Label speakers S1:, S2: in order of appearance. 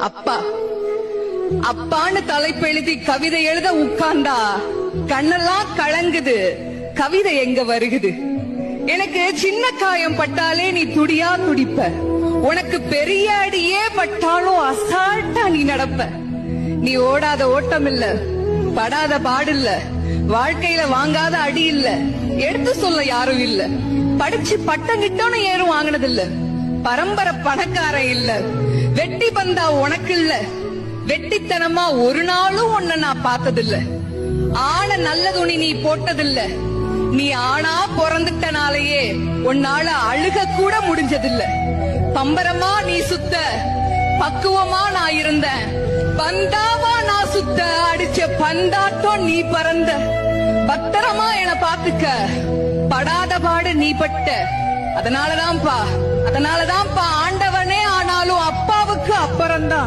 S1: அப்பா அப்பான்னு தலைப்பெழுதி கவிதை எழுத உட்கார்ந்தா கண்ணெல்லாம் கலங்குது. கவிதை எங்க வருகுது? எனக்கு சின்ன காயம் பட்டாலே நீ துடியா துடிப்ப. உனக்கு பெரிய அடியே பட்டாலும் அசால்ட்டா நீ நடப்ப. நீ ஓடாத ஓட்டம் இல்ல, படாத பாடு இல்ல, வாழ்க்கையில வாங்காத அடி இல்ல, எடுத்து சொல்ல யாரும் இல்ல. படிச்சு பட்டம் கிட்டோன்னு ஏறும் வாங்கினது இல்ல. பரம்பரை பணக்காரன் இல்ல. வெட்டி பந்தா உனக்கு இல்ல. வெட்டித்தனமா ஒரு நாளும் உன்னை நான் பார்த்ததில்ல. ஆன நல்ல துணி நீ போட்டதில்ல. நீ ஆனா பிறந்துட்டனாலேயே உன்னால அழுக கூட முடிஞ்சதில்ல. பம்பரமா நீ சுத்த, பக்குவமா நான் இருந்தேன். பந்தாவா நான் சுத்த, அடிச்ச பந்தாட்டம் நீ பறந்த. பத்திரமா என பாத்துக்க, படாத பாடு நீ பட்ட. அதனாலதான்ப்பா ஆண்டவனே ஆனாலும் அப்பாவுக்கு அப்புறம்தான்.